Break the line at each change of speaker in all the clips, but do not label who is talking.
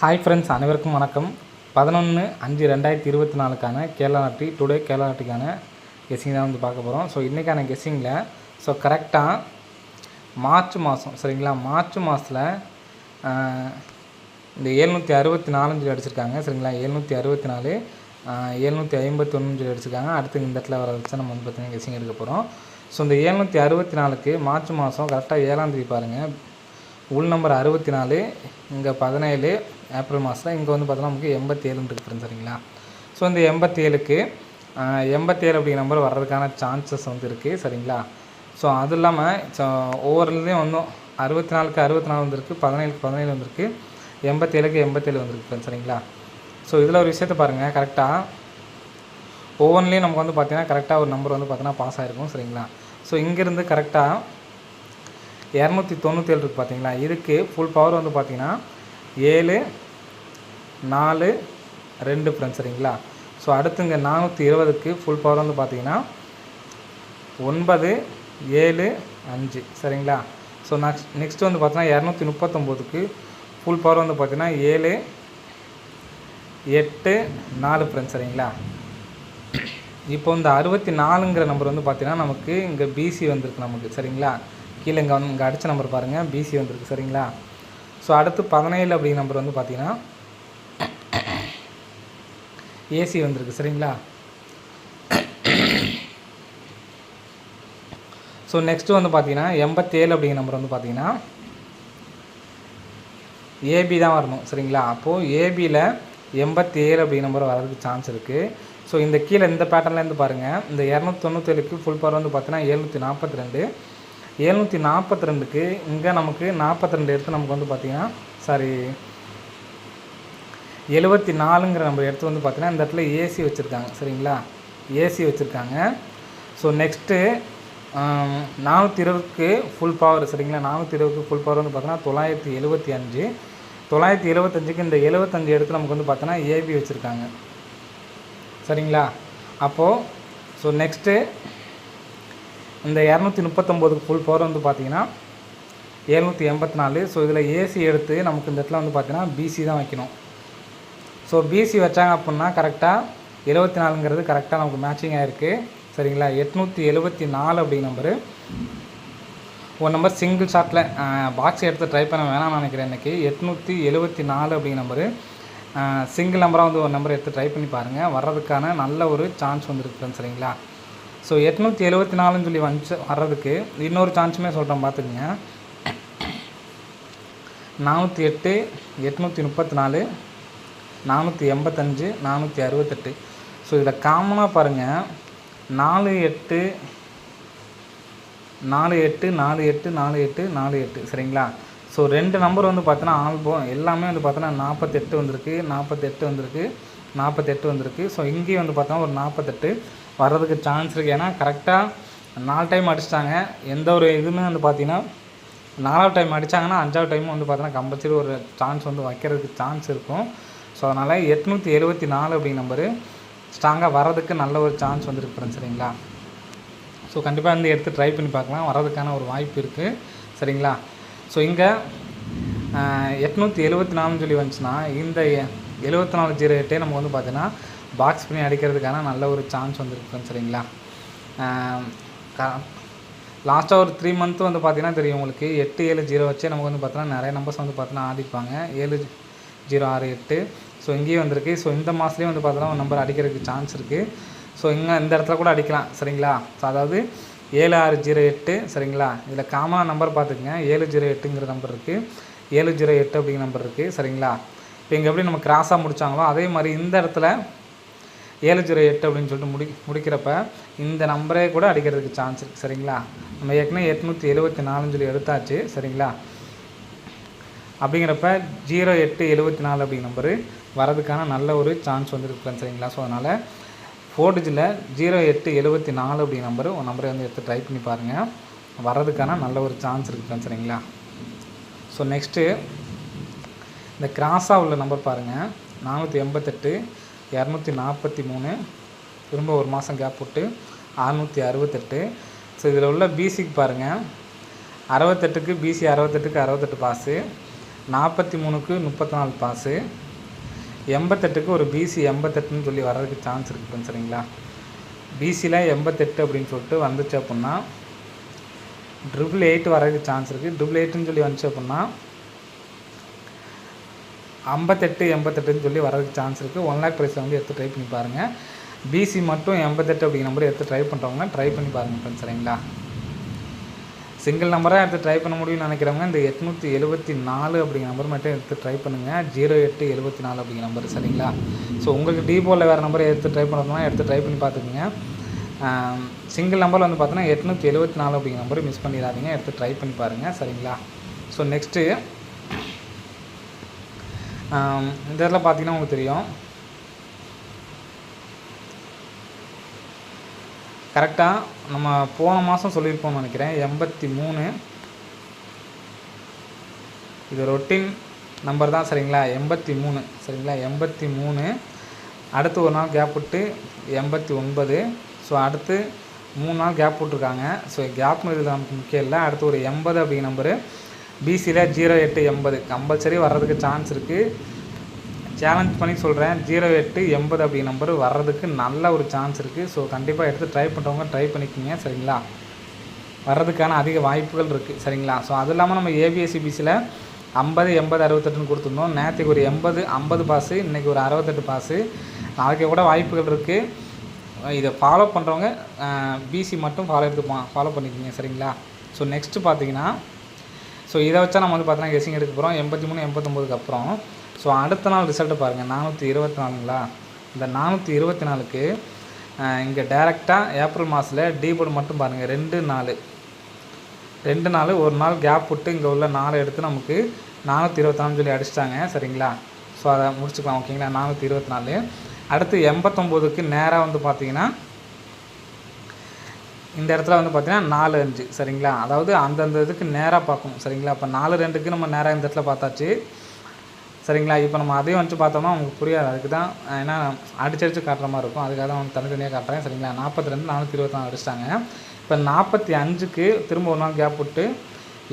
Hi friends, அனைவருக்கும் வணக்கம். 11/5/2024க்கான கேரளா லாட்டரி டுடே கேரளா லாட்டரிக்கான கெஸ்ஸிங் தான் வந்து பார்க்க போகிறோம். ஸோ இன்றைக்கான கெஸ்ஸிங்கில் கரெக்டாக மார்ச் மாதம் சரிங்களா, மார்ச் மாதத்தில் இந்த 764 அடிச்சிருக்காங்க சரிங்களா. 764 751 அடிச்சிருக்காங்க. அடுத்து இந்த இடத்துல வர வச்சு நம்ம வந்து பார்த்திங்கன்னா கெஸ்ஸிங் எடுக்க போகிறோம். ஸோ இந்த 764க்கு மார்ச் மாதம் கரெக்டாக 7ஆம் தேதி பாருங்கள், உள் நம்பர் 64, இங்கே 17 ஏப்ரல் மாதத்தில், இங்கே வந்து பார்த்தோன்னா நமக்கு 87 இருக்குது சரிங்களா. ஸோ இந்த 87க்கு 87 அப்படிங்கிற நம்பர் வர்றதுக்கான சான்சஸ் வந்து இருக்குது சரிங்களா. ஸோ அது இல்லாமல் ஒவ்வொருலேயும் வந்து 64க்கு 64 வந்திருக்கு, 17க்கு 17 வந்திருக்கு, 87க்கு 87 வந்திருக்கு சரிங்களா. ஸோ இதில் ஒரு விஷயத்தை பாருங்கள், கரெக்டாக ஒவ்வொன்றிலையும் நமக்கு வந்து பார்த்திங்கன்னா கரெக்டாக ஒரு நம்பர் வந்து பார்த்தீங்கன்னா பாஸ் ஆகிருக்கும் சரிங்களா. ஸோ இங்கேருந்து கரெக்டாக 297 இருக்குது பார்த்தீங்களா, இதுக்கு ஃபுல் பவர் வந்து பார்த்திங்கன்னா 7 4 2 ஃப்ரெண்ட்ஸ் சரிங்களா. ஸோ அடுத்துங்க 420க்கு ஃபுல் பவர் வந்து பார்த்திங்கன்னா 9 7 5 சரிங்களா. ஸோ நெக்ஸ்ட் வந்து பார்த்தீங்கன்னா 239க்கு ஃபுல் பவர் வந்து பார்த்திங்கன்னா 7 8 4 ஃப்ரெண்ட்ஸ் சரிங்களா. இப்போ இந்த 64ங்கிற நம்பர் வந்து பார்த்திங்கன்னா நமக்கு இங்கே பிசி வந்திருக்கு நமக்கு சரிங்களா. கீழே இங்கே அடித்த நம்பர் பாருங்கள், பிசி வந்திருக்கு சரிங்களா. ஸோ அடுத்து 17 அப்படிங்கிற நம்பர் வந்து பார்த்திங்கன்னா ஏசி வந்திருக்கு சரிங்களா. ஸோ நெக்ஸ்ட்டு வந்து பார்த்திங்கன்னா 87 அப்படிங்கிற நம்பர் வந்து பார்த்திங்கன்னா ஏபி தான் வரணும் சரிங்களா. அப்போது ஏபியில் 87 அப்படிங்கிற நம்பர் வரதுக்கு சான்ஸ் இருக்குது. ஸோ இந்த கீழே இந்த பேட்டர்ன்லேருந்து பாருங்கள், இந்த 297க்கு ஃபுல் பவர் வந்து பார்த்தீங்கன்னா 742, 742க்கு இங்கே நமக்கு 42 எடுத்து நமக்கு வந்து பார்த்திங்கன்னா 74ங்கிற நம்பர் எடுத்து வந்து பார்த்திங்கன்னா இந்த இடத்துல ஏசி வச்சுருக்காங்க சரிங்களா, ஏசி வச்சுருக்காங்க. ஸோ நெக்ஸ்ட்டு 420க்கு ஃபுல் பவர் சரிங்களா, 420க்கு ஃபுல் பவர் வந்து பார்த்தீங்கன்னா 975, 975க்கு இந்த 75 எடுத்து நமக்கு வந்து பார்த்தோன்னா ஏபி வச்சுருக்காங்க சரிங்களா. அப்போது ஸோ நெக்ஸ்ட்டு இந்த 239க்கு ஃபுல் பவர் வந்து பார்த்திங்கன்னா 784. ஸோ இதில் ஏசி எடுத்து நமக்கு இந்த இடத்துல வந்து பார்த்திங்கன்னா பிசி தான் வைக்கணும். ஸோ பிசி வச்சாங்க அப்படின்னா கரெக்டாக 74ங்கிறது கரெக்டாக நமக்கு மேட்சிங் ஆகிருக்கு சரிங்களா. 874 அப்படிங்கிற நம்பரு ஒரு நம்பர் சிங்கிள் ஷாட்டில் பாக்ஸ் எடுத்து ட்ரை பண்ண வேணாம்னு நினைக்கிறேன் இன்றைக்கி. 874 அப்படிங்கிற நம்பரு சிங்கிள் நம்பராக வந்து ஒரு நம்பர் எடுத்து ட்ரை பண்ணி பாருங்கள், வர்றதுக்கான நல்ல ஒரு சான்ஸ் வந்துருக்கு சரிங்களா. ஸோ 874ன்னு சொல்லி வர்றதுக்கு இன்னொரு சான்ஸுமே சொல்கிறேன் பார்த்துக்குங்க. 408 834 485 468. ஸோ இதில் காமனாக பாருங்கள் 48 48 48 48 48 சரிங்களா. ஸோ ரெண்டு நம்பர் வந்து பார்த்தோன்னா ஆல்பம் எல்லாமே வந்து பார்த்தோன்னா 48 வந்திருக்கு, 48 வந்திருக்கு, 48 வந்திருக்கு. ஸோ இங்கேயும் வந்து பார்த்தோன்னா ஒரு 48 வர்றதுக்கு சான்ஸ் இருக்குது. ஏன்னா கரெக்டாக 4 டைம் அடிச்சிட்டாங்க. எந்த ஒரு இதுவுமே வந்து பார்த்திங்கன்னா 4வது டைம் அடித்தாங்கன்னா 5வது டைமும் வந்து பார்த்தோன்னா கம்பல்சரி ஒரு சான்ஸ் வந்து வைக்கிறதுக்கு சான்ஸ் இருக்கும். ஸோ அதனால் 874 அப்படிங்கிற நம்பரு ஸ்ட்ராங்காக வர்றதுக்கு நல்ல ஒரு சான்ஸ் வந்துருக்கு ஃப்ரெண்ட்ஸ் சரிங்களா. ஸோ கண்டிப்பாக வந்து எடுத்து ட்ரை பண்ணி பார்க்கலாம், வர்றதுக்கான ஒரு வாய்ப்பு இருக்குது சரிங்களா. ஸோ இங்கே 874 சொல்லி வந்துச்சுன்னா இந்த 7408 நம்ம வந்து பார்த்தீங்கன்னா பாக்ஸ் பண்ணி அடிக்கிறதுக்கான நல்ல ஒரு சான்ஸ் வந்துருக்கு சரிங்களா. லாஸ்ட்டாக ஒரு 3 மந்த்து வந்து பார்த்திங்கன்னா தெரியும் உங்களுக்கு, 870 வச்சே நமக்கு வந்து பார்த்தோன்னா நிறைய நம்பர்ஸ் வந்து பார்த்தோன்னா ஆடிப்பாங்க, 7068. ஸோ இங்கேயும் வந்திருக்கு. ஸோ இந்த மாதத்துலேயும் வந்து பார்த்தோன்னா ஒரு நம்பர் அடிக்கிறதுக்கு சான்ஸ் இருக்குது. ஸோ இங்கே இந்த இடத்துல கூட அடிக்கலாம் சரிங்களா. ஸோ அதாவது 7608 சரிங்களா. இதில் காமனாக நம்பர் பார்த்துக்குங்க, 708ங்கிற நம்பர் இருக்குது, 708 அப்படிங்கிற நம்பர் இருக்குது சரிங்களா. இப்போ இங்கே எப்படி நம்ம கிராஸாக முடித்தாங்களோ அதே மாதிரி இந்த இடத்துல 708 அப்படின்னு சொல்லிட்டு முடிக்கிறப்ப இந்த நம்பரே கூட அடிக்கிறதுக்கு சான்ஸ் இருக்குது சரிங்களா. நம்ம ஏற்கனவே 874 சொல்லி எடுத்தாச்சு சரிங்களா. அப்படிங்கிறப்ப 0874 அப்படிங்கிற நம்பரு வரதுக்கான நல்ல ஒரு சான்ஸ் வந்துருக்கு சரிங்களா. ஸோ அதனால் 4 டிஜிட்டில் 0874 அப்படிங்கிற நம்பரு ஒரு நம்பரை வந்து எடுத்து ட்ரை பண்ணி பாருங்கள், வர்றதுக்கான நல்ல ஒரு சான்ஸ் இருக்குது சரிங்களா. ஸோ நெக்ஸ்ட்டு இந்த கிராஸாக உள்ள நம்பர் பாருங்கள், 488 243, திரும்ப ஒரு மாதம் கேப் போட்டு 668. ஸோ இதில் உள்ள பிசிக்கு பாருங்கள், 68க்கு பிசி 68க்கு 68 பாஸு, 43க்கு 34 பாஸு, 88க்கு ஒரு பிசி 88ன்னு சொல்லி வர்றதுக்கு சான்ஸ் இருக்குது சரிங்களா. பிசியில் 88 அப்படின்னு சொல்லிட்டு வந்துச்சு அப்படின்னா 888 வர்றதுக்கு சான்ஸ் இருக்குது. 888ன்னு சொல்லி வந்துச்சு அப்படின்னா 58 சொல்லி வர்றதுக்கு சான்ஸ் இருக்குது. 1 lakh ப்ரைஸில் வந்து எடுத்து ட்ரை பண்ணி பாருங்கள். பிசி மட்டும் 88 அப்படிங்கிற நம்பர் எடுத்து ட்ரை பண்ணுறவங்க ட்ரை பண்ணி பாருங்கள் ஃப்ரெண்ட்ஸ் சரிங்களா. சிங்கிள் நம்பராக எடுத்து ட்ரை பண்ண முடியும்னு நினைக்கிறவங்க இந்த 874 அப்படிங்கிற நம்பர் மட்டும் எடுத்து ட்ரை பண்ணுங்கள். 0874 அப்படிங்கிற நம்பர் சரிங்களா. ஸோ உங்களுக்கு டிபோவில் வேறு நம்பரை எடுத்து ட்ரை பண்ணுறதுனா எடுத்து ட்ரை பண்ணி பார்த்துக்குங்க. சிங்கிள் நம்பரில் வந்து பார்த்தீங்கன்னா 874 அப்படிங்கிற நம்பர் மிஸ் பண்ணிடாதீங்க, எடுத்து ட்ரை பண்ணி பாருங்கள் சரிங்களா. ஸோ நெக்ஸ்ட்டு இந்த இடத்துல பார்த்தீங்கன்னா உங்களுக்கு தெரியும், கரெக்டாக நம்ம போன மாதம் சொல்லியிருப்போம்னு நினைக்கிறேன் 83. இது ரொட்டீன் நம்பர் தான் சரிங்களா. 83 சரிங்களா. 83 அடுத்து ஒரு நாள் கேப் விட்டு 89. ஸோ அடுத்து 3 நாள் கேப் விட்ருக்காங்க. ஸோ கேப்னு இதில் நமக்கு முக்கியம் இல்லை. அடுத்து ஒரு 80 அப்படிங்கிற நம்பரு பிசியில் 0880 கம்பல்சரி வர்றதுக்கு சான்ஸ் இருக்குது. சேலஞ்ச் பண்ணி சொல்கிறேன், 0880 அப்படிங்கிற நம்பர் வர்றதுக்கு நல்ல ஒரு சான்ஸ் இருக்குது. ஸோ கண்டிப்பாக எடுத்து ட்ரை பண்ணுறவங்க ட்ரை பண்ணிக்கோங்க சரிங்களா. வர்றதுக்கான அதிக வாய்ப்புகள் இருக்குது சரிங்களா. ஸோ அது இல்லாமல் நம்ம ஏபிஎஸ்சிபிசியில் 50 80 68ன்னு கொடுத்துருந்தோம். நேற்றுக்கு ஒரு 50 பாஸு, இன்றைக்கி ஒரு 68 பாஸு. நாளைக்கு கூட வாய்ப்புகள் இருக்குது. இதை ஃபாலோ பண்ணுறவங்க பிசி மட்டும் ஃபாலோ பண்ணிக்கோங்க சரிங்களா. ஸோ நெக்ஸ்ட்டு பார்த்தீங்கன்னா, ஸோ இதை வச்சா நம்ம வந்து பார்த்தீங்கன்னா கெஸிங் எடுக்க போகிறோம் 83 89க்கு அப்புறம். ஸோ அடுத்த நாள் ரிசல்ட்டு பாருங்கள் 424ங்களா. இந்த 424க்கு இங்கே டேரெக்டாக ஏப்ரல் மாதத்தில் டிபோர்டு மட்டும் பாருங்கள் 2 நாள் ஒரு நாள் கேப் விட்டு இங்கே உள்ள 4 எடுத்து நமக்கு 424 சொல்லி அடிச்சிட்டாங்க சரிங்களா. ஸோ அதை முடிச்சுக்கலாம் ஓகேங்களா. 424 அடுத்து 89க்கு நேராக வந்து பார்த்திங்கன்னா இந்த இடத்துல வந்து பார்த்திங்கன்னா 4-5 சரிங்களா. அதாவது அந்தந்த இதுக்கு நேராக பார்க்கணும் சரிங்களா. இப்போ 4-2க்கு நம்ம நேராக இந்த இடத்துல பார்த்தாச்சு சரிங்களா. இப்போ நம்ம அதையும் வந்து பார்த்தோம்னா உங்களுக்கு புரியாது, அதுக்கு தான் ஏன்னா அடிச்சடிச்சு காட்டுற மாதிரி இருக்கும், அதுக்காக தான் வந்து தனித்தனியாக காட்டுறேன் சரிங்களா. 42 424 அடிச்சிட்டாங்க. இப்போ 45க்கு திரும்ப ஒரு நாள் கேப் விட்டு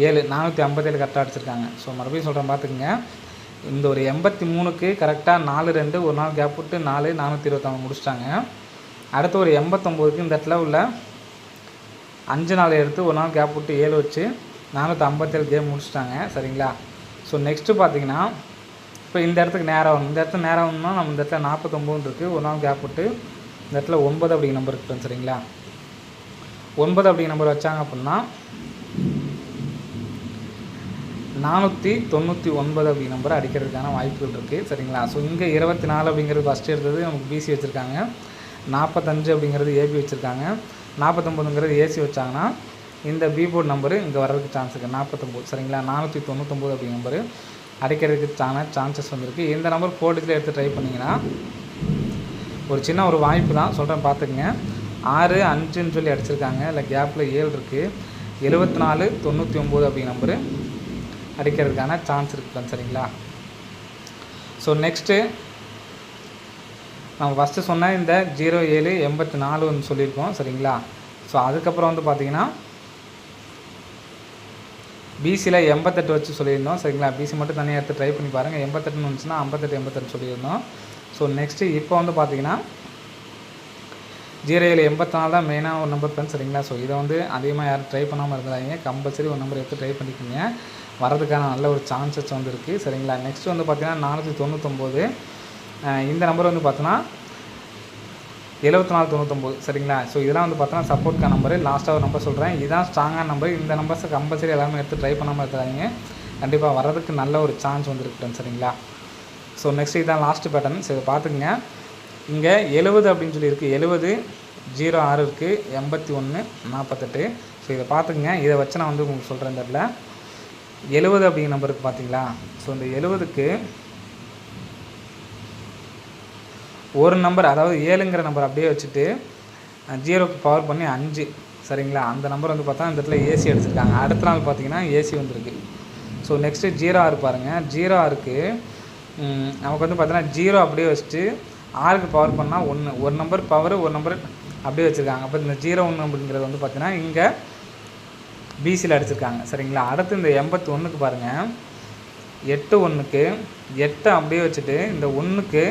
7 457 கரெக்டாக அடிச்சிருக்காங்க. ஸோ மறுபடியும் சொல்கிறேன் பார்த்துக்குங்க. இந்த ஒரு 83க்கு கரெக்டாக 4-2 ஒரு நாள் கேப் விட்டு 4 426 முடிச்சிட்டாங்க. அடுத்து ஒரு 89க்கு இந்த இடத்துல உள்ள 5 நாள் எடுத்து ஒரு நாள் கேப் விட்டு 7 வச்சு 457 கேம் முடிச்சிட்டாங்க சரிங்களா. ஸோ நெக்ஸ்ட்டு பார்த்தீங்கன்னா இப்போ இந்த இடத்துக்கு நேராக வரணும். இந்த இடத்துல நேராக வரணும்னா நம்ம இந்த இடத்துல 49 இருக்குது, ஒரு நாள் கேப் விட்டு இந்த இடத்துல 9 அப்படிங்கிற நம்பர் இருக்குது சரிங்களா. 9 அப்படிங்கிற நம்பர் வச்சாங்க அப்படின்னா 499 அப்படிங்கிற நம்பரை அடிக்கிறதுக்கான வாய்ப்புகள் இருக்குது சரிங்களா. ஸோ இங்கே 24 அப்படிங்கிறது ஃபஸ்ட்டு எடுத்தது நமக்கு பிசி வச்சுருக்காங்க, 45 அப்படிங்கிறது ஏபி வச்சுருக்காங்க, 49ங்கிறது ஏசி வச்சாங்கன்னா இந்த பிபோர்ட் நம்பரு இங்கே வர்றதுக்கு சான்ஸ் இருக்குது 49 சரிங்களா. 499 அப்படிங்கிற நம்பரு அடிக்கிறதுக்கான சான்சஸ் வந்துருக்கு. இந்த நம்பர் 4 டிஜிட்டில் எடுத்து ட்ரை பண்ணிங்கன்னா ஒரு சின்ன ஒரு வாய்ப்பு தான் சொல்கிறேன் பார்த்துக்குங்க. 6 5ன்னு சொல்லி அடிச்சிருக்காங்க, இல்லை கேப்பில் 7 இருக்குது. 74 99 அப்படிங்கிற நம்பரு அடிக்கிறதுக்கான சான்ஸ் இருக்குது சரிங்களா. ஸோ நெக்ஸ்ட்டு நம்ம ஃபஸ்ட்டு சொன்ன இந்த 07 84 ஒன்று சொல்லியிருக்கோம் சரிங்களா. ஸோ அதுக்கப்புறம் வந்து பார்த்திங்கன்னா பிசியில் 88 வச்சு சொல்லியிருந்தோம் சரிங்களா. பிசி மட்டும் தனியாக எடுத்து ட்ரை பண்ணி பாருங்கள். 88 வந்துச்சுன்னா 58 சொல்லியிருந்தோம். ஸோ நெக்ஸ்ட்டு இப்போ வந்து பார்த்திங்கன்னா 07 84 தான் மெயினாக ஒரு நம்பர் ஃப்ரெண்ட்ஸ் சரிங்களா. ஸோ இதை வந்து அதிகமாக யாரும் ட்ரை பண்ணாமல் இருந்தாங்க, கம்பல்சரி ஒரு நம்பர் எடுத்து ட்ரை பண்ணிக்கோங்க, வரதுக்கான நல்ல ஒரு சான்சஸ் வந்து இருக்குது சரிங்களா. நெக்ஸ்ட்டு வந்து பார்த்திங்கன்னா 499 இந்த நம்பர் வந்து பார்த்தோன்னா 7499 சரிங்களா. ஸோ இதெல்லாம் வந்து பார்த்தோன்னா சப்போர்ட்கான நம்பரு. லாஸ்ட்டாக ஒரு நம்பர் சொல்கிறேன், இதுதான் ஸ்ட்ராங்கான நம்பர். இந்த நம்பர்ஸை கம்பல்சரி எல்லாமே எடுத்து ட்ரை பண்ணாமல் இருக்கிறாங்க, கண்டிப்பாக வர்றதுக்கு நல்ல ஒரு சான்ஸ் வந்துருக்கு சரிங்களா. ஸோ நெக்ஸ்ட் இதுதான் லாஸ்ட்டு பேட்டர்ன். ஸோ இதை பார்த்துக்குங்க. இங்கே 70 அப்படின்னு சொல்லியிருக்கு, 70 06 இருக்குது, 81 48. ஸோ இதை பார்த்துக்குங்க. இதை வச்சு நான் வந்து உங்களுக்கு சொல்கிறேன். இந்த இடத்துல 70 அப்படிங்கிற நம்பருக்கு பார்த்தீங்களா. ஸோ இந்த 70க்கு ஒரு நம்பர், அதாவது 7ங்கிற நம்பர் அப்படியே வச்சுட்டு 0க்கு பவர் பண்ணி 5 சரிங்களா. அந்த நம்பர் வந்து பார்த்தா இந்த இடத்துல ஏசி அடிச்சிருக்காங்க. அடுத்த நாள் பார்த்தீங்கன்னா ஏசி வந்திருக்கு. ஸோ நெக்ஸ்ட்டு 06 பாருங்கள். 06க்கு நமக்கு வந்து பார்த்தீங்கன்னா 0 அப்படியே வச்சுட்டு 6க்கு பவர் பண்ணால் 1, ஒரு நம்பர் பவர் ஒரு நம்பர் அப்படியே வச்சுருக்காங்க. அப்போ இந்த 01 அப்படிங்கிறது வந்து பார்த்தீங்கன்னா இங்கே பிசியில் அடிச்சிருக்காங்க சரிங்களா. அடுத்து இந்த 81க்கு பாருங்கள், 8 1க்கு 8 அப்படியே வச்சுட்டு இந்த 1க்கு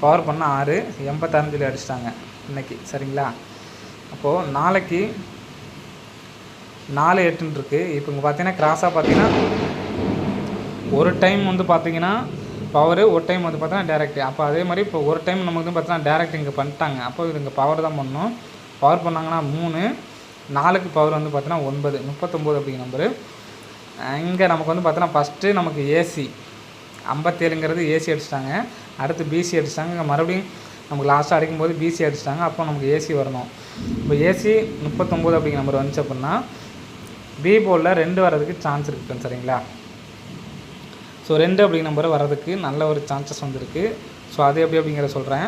பவர் பண்ண 6 86 சொல்லி அடிச்சிட்டாங்க இன்றைக்கி. சரிங்களா? அப்போது நாளைக்கு 4 8ன்னு இருக்குது. இப்போ இங்கே பார்த்தீங்கன்னா கிராஸாக பார்த்தீங்கன்னா ஒரு டைம் வந்து பார்த்தீங்கன்னா பவரு, ஒரு டைம் வந்து பார்த்தீங்கன்னா டேரெக்ட். அப்போ அதே மாதிரி இப்போ ஒரு டைம் நமக்கு வந்து பார்த்தீங்கன்னா டேரெக்ட் இங்கே பண்ணிட்டாங்க. அப்போ இது இங்கே பவர் தான் பண்ணணும். பவர் பண்ணாங்கன்னா 3, 4க்கு பவர் வந்து பார்த்தீங்கன்னா 9, 39 அப்படிங்கிற நம்பரு. இங்கே நமக்கு வந்து பார்த்தீங்கன்னா ஃபஸ்ட்டு நமக்கு ஏசி 57ங்கிறது ஏசி அடிச்சிட்டாங்க. அடுத்து பிசி அடிச்சிட்டாங்க. இங்கே மறுபடியும் நமக்கு லாஸ்ட்டாக அடிக்கும்போது பிசி அடிச்சிட்டாங்க. அப்போ நமக்கு ஏசி வரணும். இப்போ ஏசி 39 அப்படிங்கிற நம்பர் வந்துச்சு அப்படின்னா பி போர்டில் 2 வர்றதுக்கு சான்ஸ் இருக்குது. சரிங்களா? ஸோ 2 அப்படிங்கிற நம்பர் வர்றதுக்கு நல்ல ஒரு சான்சஸ் வந்துருக்கு. ஸோ அது எப்படி அப்படிங்கிற சொல்கிறேன்.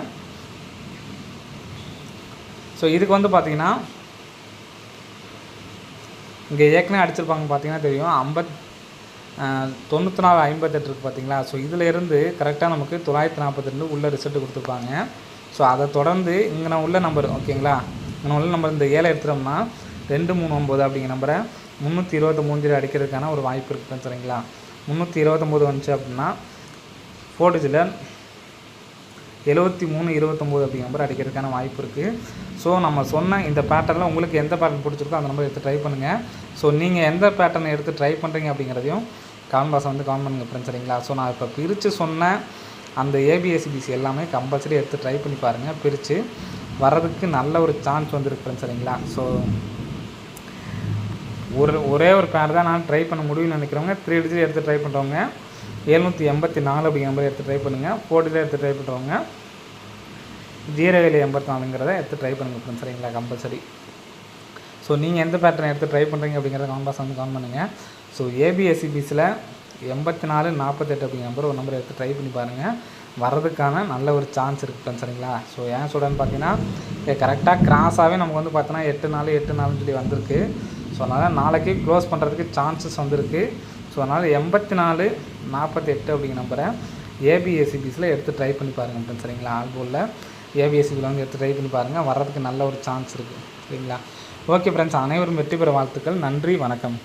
ஸோ இதுக்கு வந்து பார்த்திங்கன்னா இங்கே ஏற்கனவே அடிச்சிருப்பாங்க பார்த்தீங்கன்னா தெரியும். 94 58 இருக்குது பார்த்தீங்களா? ஸோ இதில் இருந்து கரெக்டாக நமக்கு 942 உள்ள ரிசல்ட்டு கொடுத்துருப்பாங்க. ஸோ அதை தொடர்ந்து இங்கே நான் உள்ள நம்பர் ஓகேங்களா, இங்கே உள்ள நம்பர் இந்த 7 எடுத்துட்டோம்னா 239 அப்படிங்கிற நம்பரை 323 அடிக்கிறதுக்கான ஒரு வாய்ப்பு இருக்குது. சரிங்களா? 329 வந்துச்சு அப்படின்னா 4 டிஜிட்டில் 73 29 அப்படிங்கிற நம்பர் அடிக்கிறதுக்கான வாய்ப்பு இருக்குது. ஸோ நம்ம சொன்ன இந்த பேட்டர்னில் உங்களுக்கு எந்த பேட்டர்ன் பிடிச்சிருக்கோ அந்த நம்பர் எடுத்து ட்ரை பண்ணுங்கள். ஸோ நீங்கள் எந்த பேட்டர்னை எடுத்து ட்ரை பண்ணுறீங்க அப்படிங்கிறதையும் கமெண்ட் பாக்ஸில் வந்து கமெண்ட் பண்ணுங்கள் ஃப்ரெண்ட்ஸ். சரிங்களா? ஸோ நான் இப்போ பிரித்து சொன்ன அந்த ஏபிஎஸ்சிபிசி எல்லாமே கம்பல்சரி எடுத்து ட்ரை பண்ணி பாருங்கள். பிரித்து வர்றதுக்கு நல்ல ஒரு சான்ஸ் வந்துருக்கு ஃப்ரெண்ட்ஸ். சரிங்களா? ஸோ ஒரே ஒரு பேர் தான் நான் ட்ரை பண்ண முடியும்னு நினைக்கிறவங்க 3 டிஜிட் எடுத்து ட்ரை பண்ணுறவங்க 784 அப்படிங்கிற நம்பர் எடுத்து ட்ரை பண்ணுங்கள். 4 டிஜிட் எடுத்து ட்ரை பண்ணுறவங்க 0784ங்கிறத எடுத்து ட்ரை பண்ணுங்கள் ஃப்ரெண்ட்ஸ். சரிங்களா? கம்பல்சரி. ஸோ நீங்கள் எந்த பேட்டர்னை எடுத்து ட்ரை பண்ணுறீங்க அப்படிங்கிறத கமெண்ட் பாக்ஸ் வந்து கமெண்ட் பண்ணுங்கள். ஸோ ஏபிஎஸ்சிபிஸில் 84 48 அப்படிங்கிற நம்பர் ஒரு நம்பர் எடுத்து ட்ரை பண்ணி பாருங்கள். வர்றதுக்கான நல்ல ஒரு சான்ஸ் இருக்குது ஃப்ரெண்ட்ஸ். சரிங்களா? ஸோ ஏன் சொல்கிறேன்னு பார்த்தீங்கன்னா கரெக்டாக கிராஸாகவே நமக்கு வந்து பார்த்தோன்னா 8 4 சொல்லி வந்திருக்கு. ஸோ அதனால் நாளைக்கு க்ளோஸ் பண்ணுறதுக்கு சான்சஸ் வந்திருக்கு. ஸோ அதனால் 84 48 அப்படிங்கிற நம்பரை ஏபிஎஸ்சிபிஸில் எடுத்து ட்ரை பண்ணி பாருங்கள் ஃப்ரெண்ட்ஸ். சரிங்களா? ஆல்போலில் ஏபிஎஸ்சிபியில் வந்து எடுத்து ட்ரை பண்ணி பாருங்கள். வர்றதுக்கு நல்ல ஒரு சான்ஸ் இருக்குது. சரிங்களா? ஓகே ஃப்ரெண்ட்ஸ், அனைவரும் வெற்றி பெற வாழ்த்துக்கள். நன்றி, வணக்கம்.